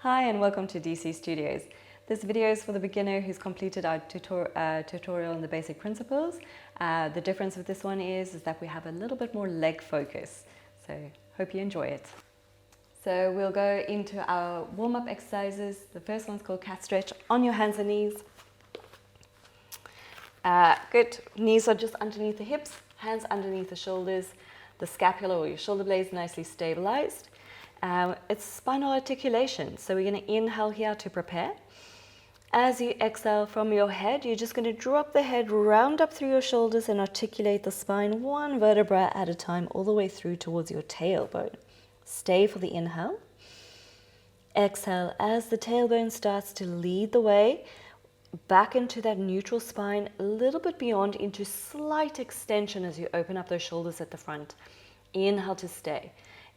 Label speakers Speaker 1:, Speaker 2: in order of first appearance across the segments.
Speaker 1: Hi and welcome to DC Studios. This video is for the beginner who's completed our tutorial on the basic principles. The difference with this one is that we have a little bit more leg focus. So hope you enjoy it. So we'll go into our warm-up exercises. The first one's called cat stretch on your hands and knees. Good. Knees are just underneath the hips, hands underneath the shoulders, the scapula or your shoulder blades nicely stabilized. It's spinal articulation, so we're going to inhale here to prepare. As you exhale from your head, you're just going to drop the head, round up through your shoulders and articulate the spine one vertebra at a time all the way through towards your tailbone. Stay for the inhale. Exhale as the tailbone starts to lead the way back into that neutral spine, a little bit beyond into slight extension as you open up those shoulders at the front. Inhale to stay.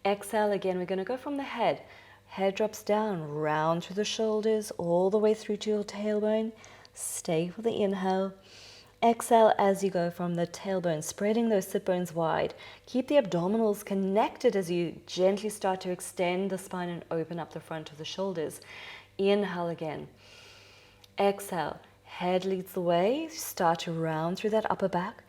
Speaker 1: Exhale again, we're going to go from the head. Head drops down, round through the shoulders, all the way through to your tailbone. Stay for the inhale. Exhale as you go from the tailbone, spreading those sit bones wide. Keep the abdominals connected as you gently start to extend the spine and open up the front of the shoulders. Inhale again. Exhale, head leads the way. Start to round through that upper back,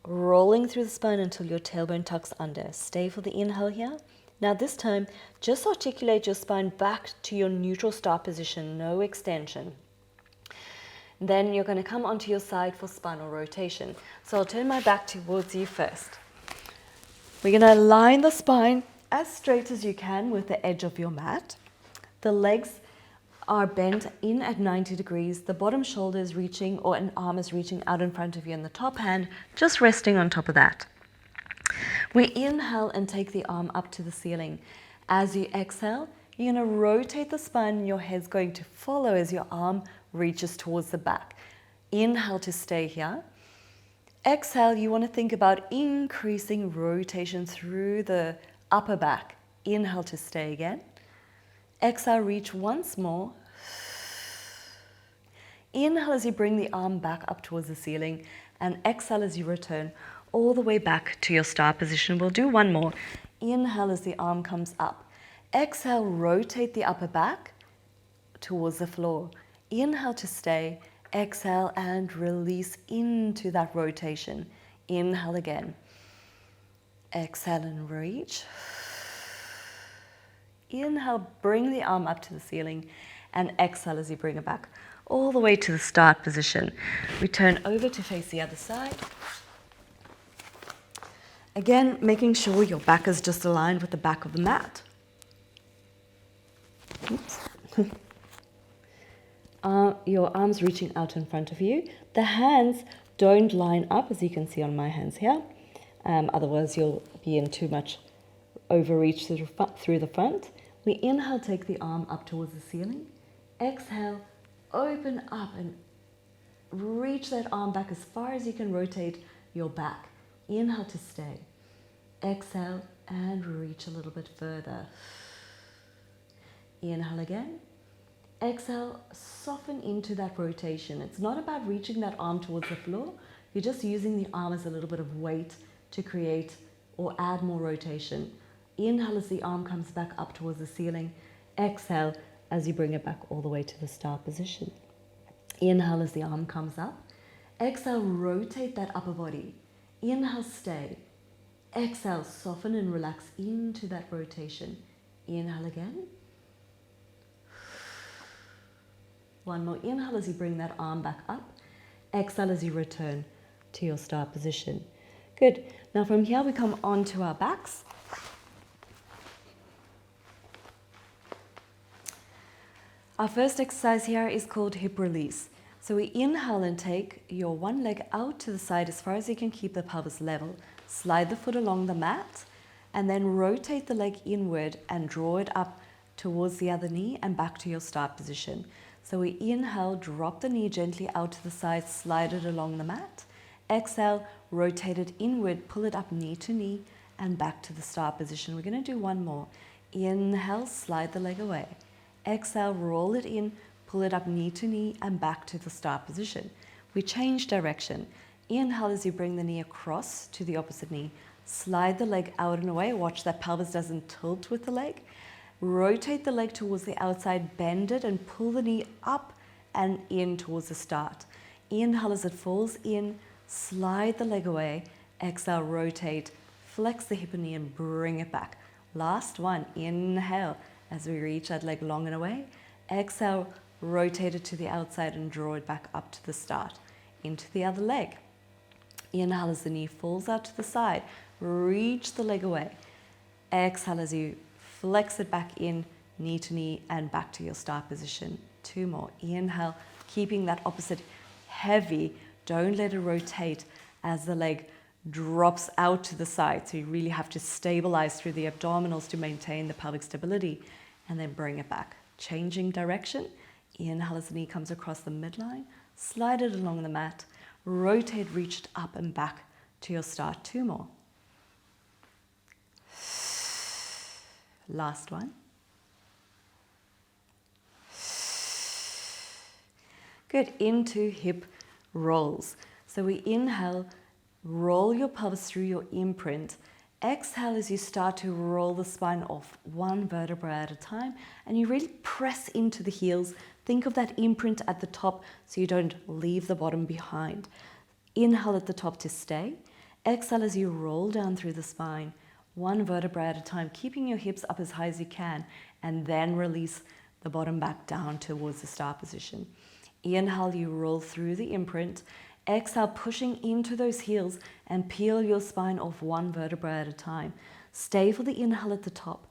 Speaker 1: rolling through the spine until your tailbone tucks under. Stay for the inhale here. Now this time, just articulate your spine back to your neutral start position, no extension. Then you're going to come onto your side for spinal rotation. So I'll turn my back towards you first. We're going to align the spine as straight as you can with the edge of your mat. The legs are bent in at 90 degrees. The bottom shoulder is reaching, or an arm is reaching out in front of you, and the top hand just resting on top of that. We inhale and take the arm up to the ceiling. As you exhale, you're going to rotate the spine and your head's going to follow as your arm reaches towards the back. Inhale to stay here. Exhale, you want to think about increasing rotation through the upper back. Inhale to stay again. Exhale, reach once more. Inhale as you bring the arm back up towards the ceiling, and exhale as you return all the way back to your start position. We'll do one more. Inhale as the arm comes up. Exhale, rotate the upper back towards the floor. Inhale to stay. Exhale and release into that rotation. Inhale again. Exhale and reach. Inhale, bring the arm up to the ceiling, and exhale as you bring it back all the way to the start position. We turn over to face the other side. Again, making sure your back is just aligned with the back of the mat. Oops. Your arms reaching out in front of you. The hands don't line up, as you can see on my hands here. Otherwise, you'll be in too much overreach through the front. We inhale, take the arm up towards the ceiling. Exhale, open up and reach that arm back as far as you can rotate your back. Inhale to stay. Exhale and reach a little bit further. Inhale again. Exhale, soften into that rotation. It's not about reaching that arm towards the floor. You're just using the arm as a little bit of weight to create or add more rotation. Inhale as the arm comes back up towards the ceiling. Exhale as you bring it back all the way to the start position. Inhale as the arm comes up. Exhale, rotate that upper body. Inhale, stay. Exhale, soften and relax into that rotation. Inhale again. One more inhale as you bring that arm back up. Exhale as you return to your start position. Good. Now from here we come onto our backs. Our first exercise here is called hip release. So we inhale and take your one leg out to the side as far as you can keep the pelvis level. Slide the foot along the mat and then rotate the leg inward and draw it up towards the other knee and back to your start position. So we inhale, drop the knee gently out to the side, slide it along the mat. Exhale, rotate it inward, pull it up knee to knee and back to the start position. We're going to do one more. Inhale, slide the leg away. Exhale, roll it in, pull it up knee to knee and back to the start position. We change direction. Inhale as you bring the knee across to the opposite knee. Slide the leg out and away. Watch that pelvis doesn't tilt with the leg. rotate the leg towards the outside, bend it and pull the knee up and in towards the start. Inhale as it falls in, slide the leg away. Exhale, rotate, flex the hip and knee and bring it back. Last one, inhale as we reach that leg long and away. Exhale, rotate it to the outside and draw it back up to the start. Into the other leg. Inhale as the knee falls out to the side. Reach the leg away. Exhale as you flex it back in, knee to knee and back to your start position. 2 more. Inhale, keeping that opposite heavy. Don't let it rotate as the leg drops out to the side. So you really have to stabilize through the abdominals to maintain the pelvic stability and then bring it back. Changing direction. Inhale as the knee comes across the midline. Slide it along the mat. Rotate, reach it up and back to your start. 2 more. Last one. Good. Into hip rolls. So we inhale, roll your pelvis through your imprint. Exhale as you start to roll the spine off 1 vertebra at a time, and you really press into the heels. Think of that imprint at the top so you don't leave the bottom behind. Inhale at the top to stay. Exhale as you roll down through the spine, 1 vertebra at a time, keeping your hips up as high as you can, and then release the bottom back down towards the start position. Inhale, you roll through the imprint. Exhale, pushing into those heels and peel your spine off 1 vertebra at a time. Stay for the inhale at the top.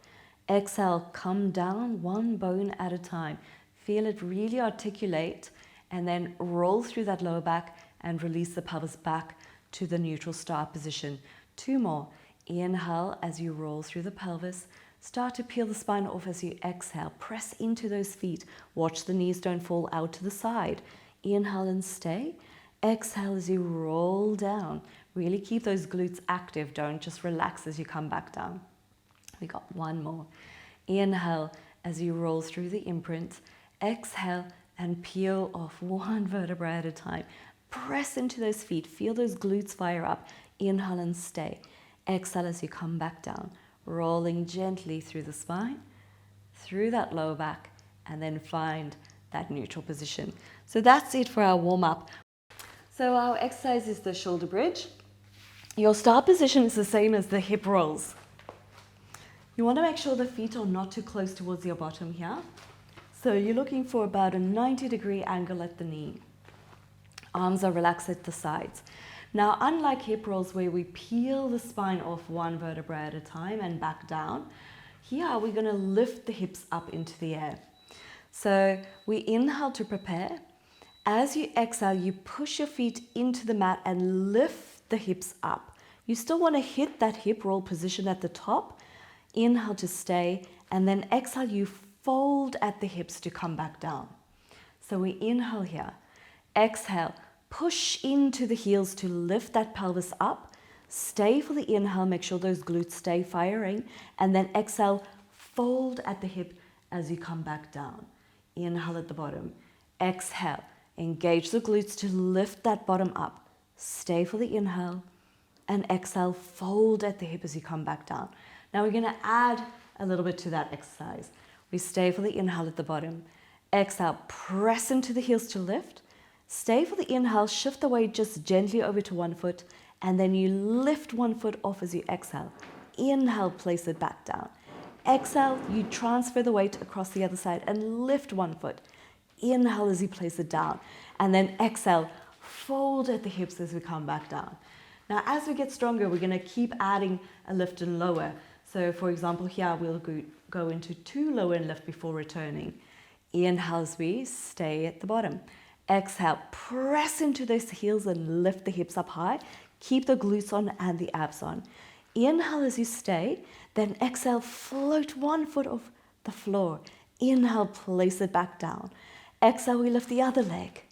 Speaker 1: Exhale, come down 1 bone at a time. Feel it really articulate and then roll through that lower back and release the pelvis back to the neutral start position. 2 more. Inhale as you roll through the pelvis. Start to peel the spine off as you exhale. Press into those feet. Watch the knees don't fall out to the side. Inhale and stay. Exhale as you roll down. Really keep those glutes active. Don't just relax as you come back down. We got 1 more. Inhale as you roll through the imprint. Exhale and peel off 1 vertebra at a time. Press into those feet. Feel those glutes fire up. Inhale and stay. Exhale as you come back down. Rolling gently through the spine, through that lower back, and then find that neutral position. So that's it for our warm-up. So our exercise is the shoulder bridge. Your start position is the same as the hip rolls. You want to make sure the feet are not too close towards your bottom here. So you're looking for about a 90-degree angle at the knee. Arms are relaxed at the sides. Now, unlike hip rolls where we peel the spine off 1 vertebra at a time and back down, here we're going to lift the hips up into the air. So we inhale to prepare. As you exhale, you push your feet into the mat and lift the hips up. You still want to hit that hip roll position at the top. Inhale to stay, and then exhale, you fold at the hips to come back down. So we inhale here. Exhale. Push into the heels to lift that pelvis up. Stay for the inhale, make sure those glutes stay firing. And then exhale, fold at the hip as you come back down. Inhale at the bottom. Exhale, engage the glutes to lift that bottom up. Stay for the inhale. And exhale, fold at the hip as you come back down. Now we're going to add a little bit to that exercise. We stay for the inhale at the bottom. Exhale, press into the heels to lift. Stay for the inhale, shift the weight just gently over to 1 foot, and then you lift 1 foot off as you exhale. Inhale, place it back down. Exhale, you transfer the weight across the other side and lift 1 foot. Inhale as you place it down, and then exhale, fold at the hips as we come back down. Now, as we get stronger, we're going to keep adding a lift and lower. So, for example, here we'll go into 2 lower and lift before returning. Inhale as we stay at the bottom. Exhale, press into those heels and lift the hips up high. Keep the glutes on and the abs on. Inhale as you stay, then exhale, float 1 foot off the floor. Inhale, place it back down. Exhale, we lift the other leg.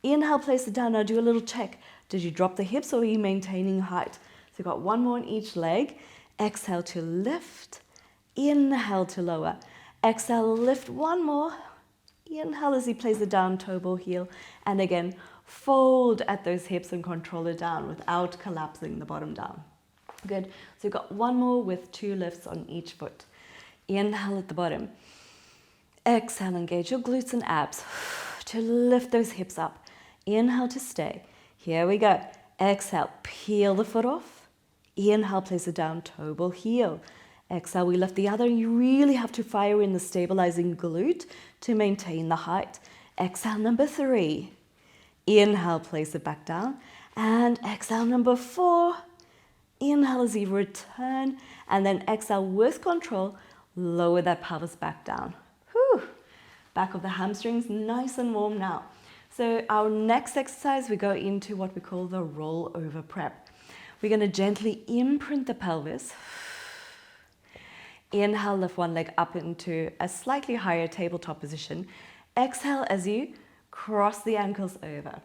Speaker 1: Inhale, place it down. Now do a little check. Did you drop the hips or are you maintaining height? So you've got 1 more on each leg. Exhale to lift. Inhale to lower. Exhale, lift 1 more. Inhale as you place it down, toe ball heel. And again, fold at those hips and control it down without collapsing the bottom down. Good. So you've got 1 more with 2 lifts on each foot. Inhale at the bottom. Exhale, engage your glutes and abs to lift those hips up. Inhale to stay. Here we go. Exhale, peel the foot off. Inhale, place it down, toe ball heel. Exhale, we lift the other. You really have to fire in the stabilizing glute to maintain the height. Exhale, number 3. Inhale, place it back down. And exhale, number 4. Inhale as you return. And then exhale with control. Lower that pelvis back down. Whew. Back of the hamstrings, nice and warm now. So our next exercise, we go into what we call the rollover prep. We're going to gently imprint the pelvis. Inhale, lift one leg up into a slightly higher tabletop position. Exhale as you cross the ankles over.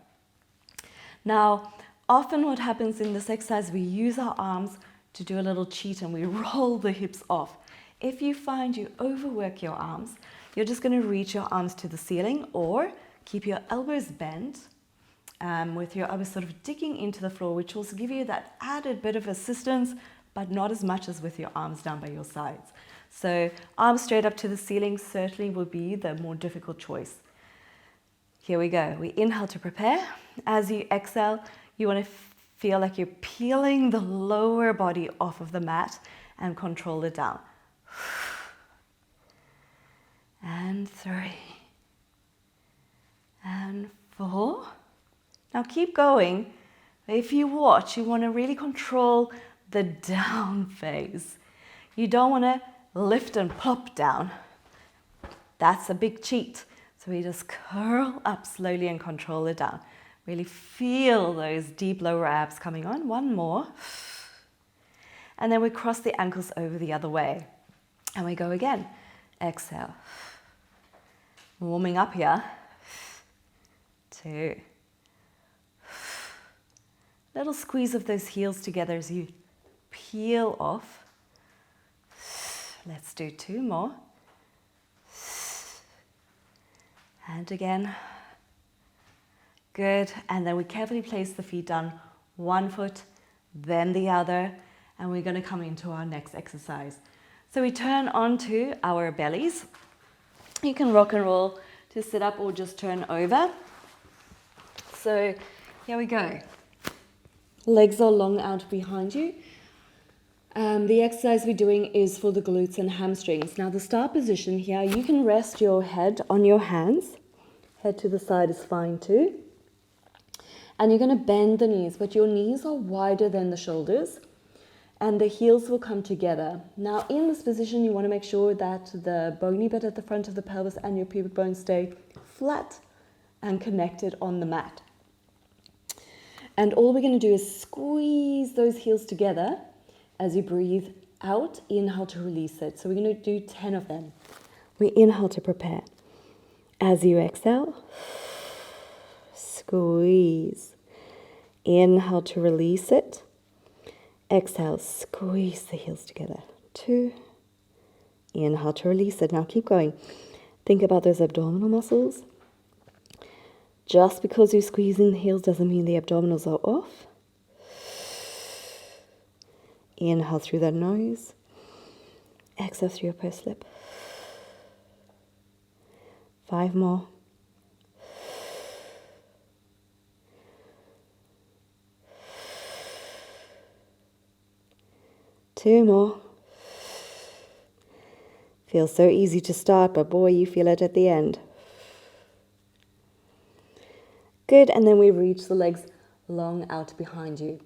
Speaker 1: Now, often what happens in this exercise, we use our arms to do a little cheat and we roll the hips off. If you find you overwork your arms, you're just going to reach your arms to the ceiling or keep your elbows bent with your elbows sort of digging into the floor, which will give you that added bit of assistance, but not as much as with your arms down by your sides. So arms straight up to the ceiling certainly will be the more difficult choice. Here we go. We inhale to prepare. As you exhale, you want to feel like you're peeling the lower body off of the mat and control it down. And 3. And 4. Now keep going. If you watch, you want to really control the down phase. You don't want to lift and plop down. That's a big cheat. So we just curl up slowly and control it down. Really feel those deep lower abs coming on. One more. And then we cross the ankles over the other way. And we go again. Exhale. Warming up here. 2. Little squeeze of those heels together as you peel off. Let's do 2 more. And again. Good. And then we carefully place the feet down, one foot, then the other. And we're going to come into our next exercise. So we turn onto our bellies. You can rock and roll to sit up or just turn over. So here we go. Legs are long out behind you. The exercise we're doing is for the glutes and hamstrings. Now the start position here, you can rest your head on your hands. Head to the side is fine too. And you're going to bend the knees, but your knees are wider than the shoulders and the heels will come together. Now in this position, you want to make sure that the bony bit at the front of the pelvis and your pubic bone stay flat and connected on the mat. And all we're going to do is squeeze those heels together as you breathe out. Inhale to release it. So we're going to do 10 of them. We inhale to prepare. As you exhale, squeeze. Inhale to release it. Exhale, squeeze the heels together. 2. Inhale to release it. Now keep going. Think about those abdominal muscles. Just because you're squeezing the heels doesn't mean the abdominals are off. Inhale through the nose. Exhale through your pursed lip. 5 more. 2 more. Feels so easy to start, but boy, you feel it at the end. Good, and then we reach the legs long out behind you.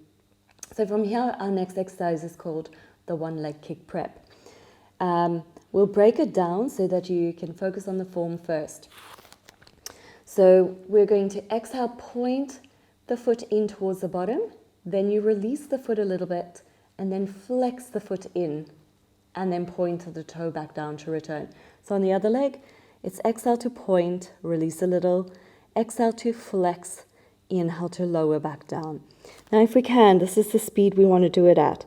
Speaker 1: So from here, our next exercise is called the one leg kick prep. We'll break it down so that you can focus on the form first. So we're going to exhale, point the foot in towards the bottom, then you release the foot a little bit, and then flex the foot in, and then point the toe back down to return. So on the other leg, it's exhale to point, release a little, exhale to flex, inhale to lower back down. Now if we can, this is the speed we want to do it at.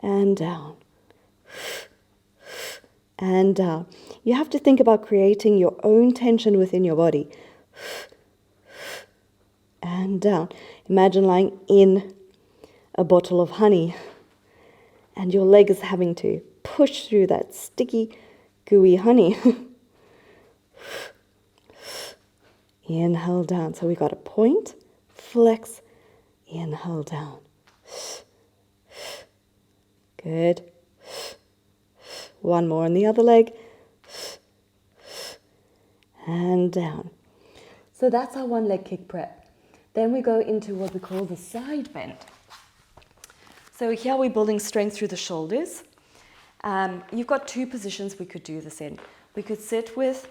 Speaker 1: And down. And down. You have to think about creating your own tension within your body. And down. Imagine lying in a bottle of honey and your leg is having to push through that sticky, gooey honey. Inhale down. So we got a point, flex, inhale down. Good. One more on the other leg. And down. So that's our one leg kick prep. Then we go into what we call the side bend. So here we're building strength through the shoulders. You've got two positions we could do this in. We could sit with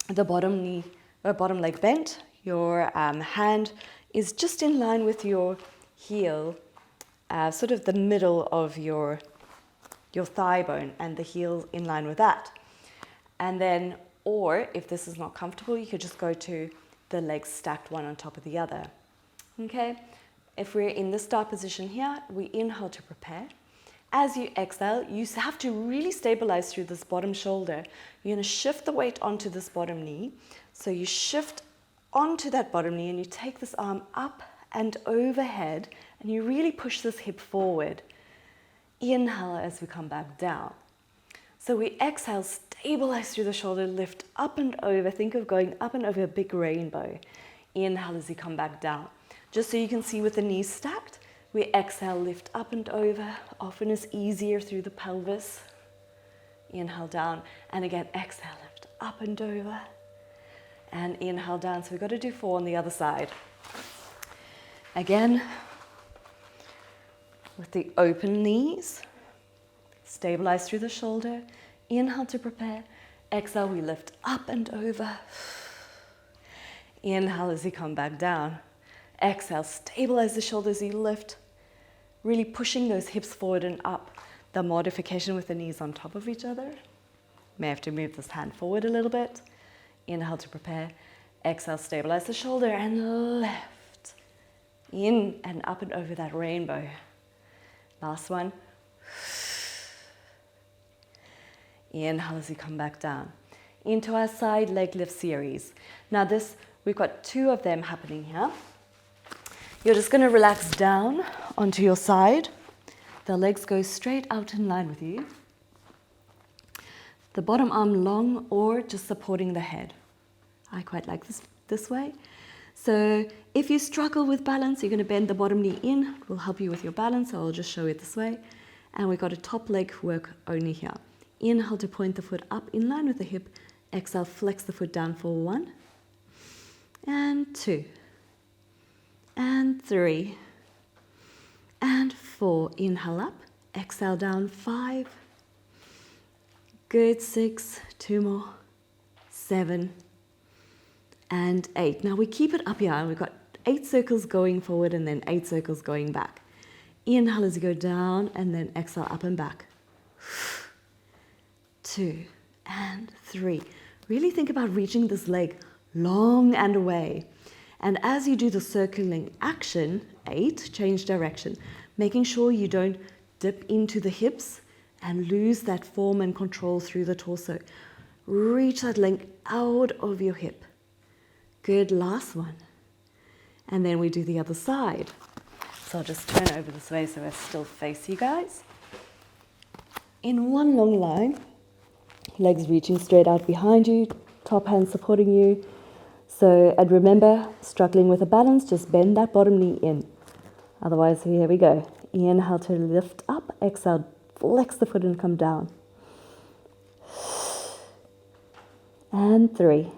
Speaker 1: the bottom knee or bottom leg bent. Your hand is just in line with your heel, sort of the middle of your thigh bone, and the heel in line with that. And then, or if this is not comfortable, you could just go to the legs stacked one on top of the other. Okay, if we're in the start position here, we inhale to prepare. As you exhale, you have to really stabilize through this bottom shoulder. You're going to shift the weight onto this bottom knee. So you shift onto that bottom knee and you take this arm up and overhead and you really push this hip forward. Inhale as we come back down. So we exhale, stabilize through the shoulder, lift up and over. Think of going up and over a big rainbow. Inhale as you come back down. Just so you can see with the knees stacked, we exhale, lift up and over. Often is easier through the pelvis. Inhale down, and again, exhale, lift up and over. And inhale down. So we've got to do 4 on the other side. Again, with the open knees, stabilize through the shoulder. Inhale to prepare. Exhale, we lift up and over. Inhale as you come back down. Exhale, stabilize the shoulders, you lift, really pushing those hips forward and up. The modification with the knees on top of each other. May have to move this hand forward a little bit. Inhale to prepare. Exhale, stabilize the shoulder and lift. In and up and over that rainbow. Last one. Inhale as you come back down. Into our side leg lift series. Now this, we've got 2 of them happening here. You're just going to relax down onto your side. The legs go straight out in line with you. The bottom arm long or just supporting the head. I quite like this way. So if you struggle with balance, you're going to bend the bottom knee in. It will help you with your balance. So I'll just show it this way. And we've got a top leg work only here. Inhale to point the foot up in line with the hip. Exhale, flex the foot down for 1 and 2. And 3, and 4. Inhale up, exhale down, 5. Good, 6, 2 more, 7, and 8. Now we keep it up here. We've got 8 circles going forward and then 8 circles going back. Inhale as you go down and then exhale up and back. 2 and 3. Really think about reaching this leg long and away. And as you do the circling action, 8, change direction, making sure you don't dip into the hips and lose that form and control through the torso. Reach that length out of your hip. Good, last one. And then we do the other side. So I'll just turn over this way so I still face you guys. In one long line, legs reaching straight out behind you, top hand supporting you. So, and remember, struggling with a balance, just bend that bottom knee in. Otherwise, here we go. Inhale to lift up, exhale, flex the foot and come down. And 3,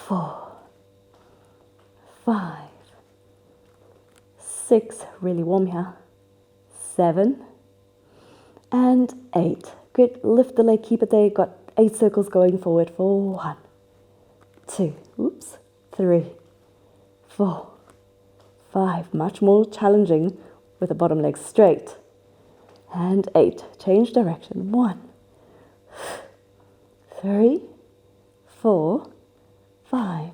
Speaker 1: 4, 5, 6, really warm here, 7, and 8. Good, lift the leg, keep it there. Got 8 circles going forward for 1, 2, 3, 4, 5. Much more challenging with the bottom leg straight. And 8. Change direction. 1, 3, 4, 5,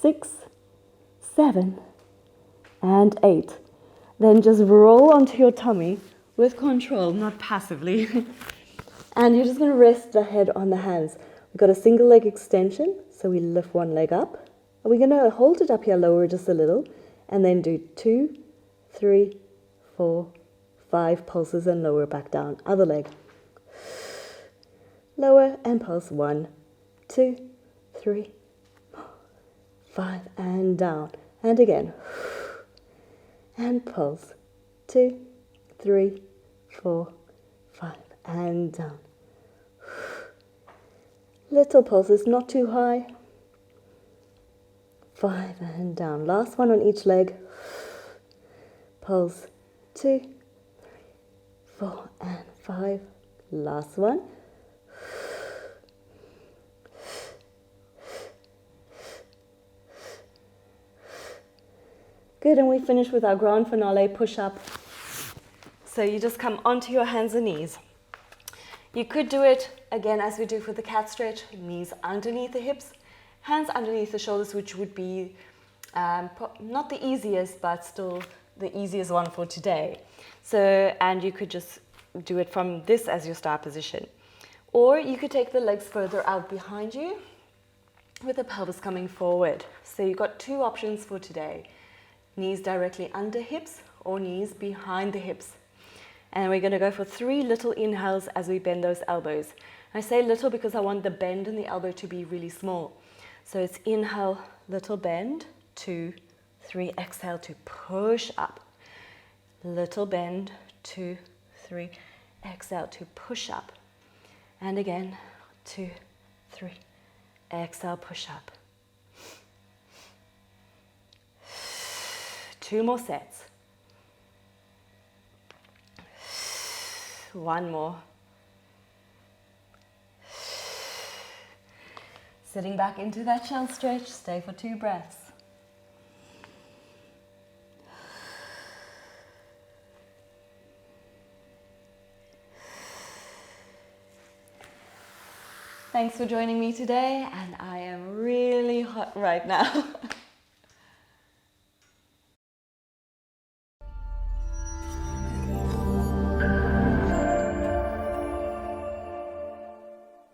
Speaker 1: 6, 7, and 8. Then just roll onto your tummy with control, not passively. And you're just going to rest the head on the hands. We've got a single leg extension, so we lift one leg up. We're going to hold it up here, lower just a little, and then do 2, 3, 4, 5 pulses and lower back down. Other leg. Lower and pulse. 1, 2, 3, 5 and down. And again. And pulse. 2, 3, 4, 5 and down. Little pulses, not too high. 5 and down. Last one on each leg. Pulse. 2, 3, 4 and 5. Last one. Good, and we finish with our grand finale push-up. So you just come onto your hands and knees. You could do it, again, as we do for the cat stretch, knees underneath the hips, hands underneath the shoulders, which would be not the easiest, but still the easiest one for today. So, and you could just do it from this as your start position. Or you could take the legs further out behind you with the pelvis coming forward. So you've got 2 options for today. Knees directly under hips or knees behind the hips. And we're going to go for 3 little inhales as we bend those elbows. I say little because I want the bend in the elbow to be really small. So it's inhale, little bend, 2, 3, exhale to push up. Little bend, 2, 3, exhale to push up. And again, 2, 3, exhale, push up. 2 more sets. 1 more. Sitting back into that shell stretch, stay for 2 breaths. Thanks for joining me today, and I am really hot right now.